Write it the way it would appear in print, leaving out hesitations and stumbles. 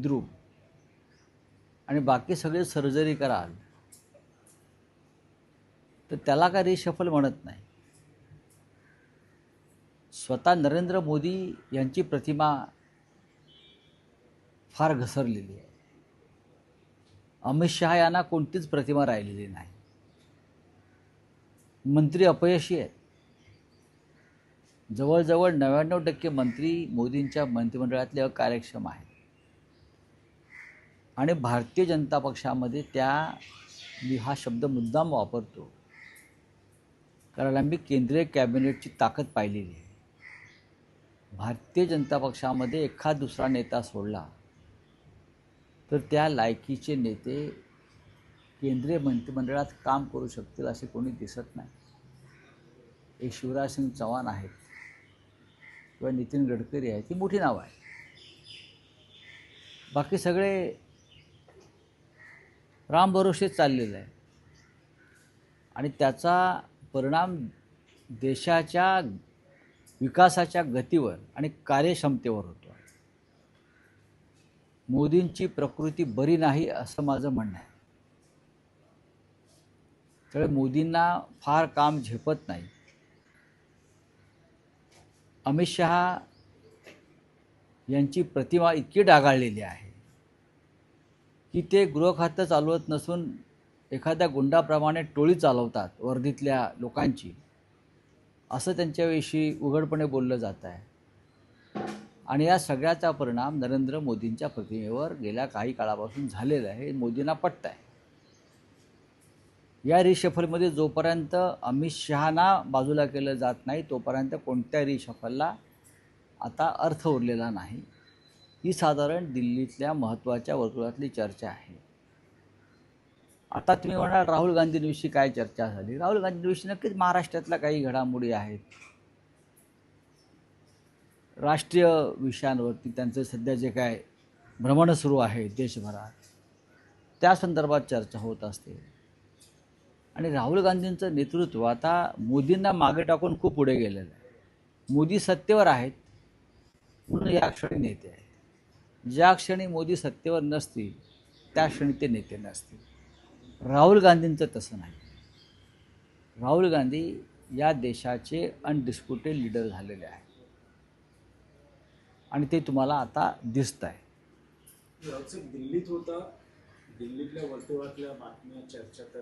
बुद्रुक आणि बाकी सगळे सर्जरी कराल तर त्याला काय रिशफल म्हणत नाही. स्वतः नरेंद्र मोदी यांची प्रतिमा फार घसरलेली आहे. अमित शहा यांना कोणतीच प्रतिमा राहिलेली नाही. मंत्री अपयशी आहेत. जवळजवळ 99% मंत्री मोदींच्या मंत्रिमंडळातले अकार्यक्षम आहेत आणि भारतीय जनता पक्षामध्ये मी हा शब्द मुद्दाम वापरतो कारण आम्ही केंद्रीय कॅबिनेटची ताकद पाहिलेली आहे. भारतीय जनता पक्षामध्ये एखाद दुसरा नेता सोडला तर त्या लायकीचे नेते केंद्रीय मंत्रिमंडळात काम करू शकतील असे कोणी दिसत नाही. एक शिवराज सिंग चौहान आहेत किंवा नितीन गडकरी आहेत, ही मोठी नावं आहेत. बाकी सगळे राम भरोसे चाललेलं आहे आणि त्याचा परिणाम देशाच्या विकासाच्या गतीवर आणि कार्यक्षमतेवर होतो. मोदींची प्रकृती बरी नाही असं माझं म्हणणं आहे. त्यामुळे मोदींना फार काम झेपत नाही. अमित शहा यांची प्रतिमा इतकी डागाळलेली आहे की ते गृह खातं चालवत नसून एखाद्या गुंडाप्रमाणे टोळी चालवतात वर्दीतल्या लोकांची, असं त्यांच्याविषयी उघडपणे बोललं जात आहे. आणि या सगळ्याचा परिणाम नरेंद्र मोदींच्या प्रतिमेवर गेल्या काही काळापासून झालेला आहे. हे मोदींना पटत आहे. या रिशफलमध्ये जोपर्यंत अमित शहाना बाजूला केलं जात नाही तोपर्यंत कोणत्या रिशफलला आता अर्थ उरलेला नाही. ही साधारण दिल्लीतल्या महत्त्वाच्या वर्तुळातली चर्चा आहे. आता तुम्ही म्हणाल राहुल गांधींविषयी काय चर्चा झाली. राहुल गांधींविषयी नक्कीच महाराष्ट्रातल्या काही घडामोडी आहेत. राष्ट्रीय विषयांवरती त्यांचं सध्या जे काय भ्रमण सुरू आहे देशभरात त्या संदर्भात चर्चा होत असते. आणि राहुल गांधींचं नेतृत्व आता मोदींना मागे टाकून खूप पुढे गेलेलं आहे. मोदी सत्तेवर आहेत म्हणून या क्षणी नेते आहेत. ज्या क्षणी मोदी सत्तेवर नसतील त्या क्षणी ते नेते नसतील. राहुल गांधींचं तसं नाही. राहुल गांधी या देशाचे अनडिस्प्युटेड लीडर झालेले आहेत आणि ते तुम्हाला आता दिसत आहे. दिल्लीत होता, दिल्लीतल्या वर्तुळातल्या बातम्या चर्चा तर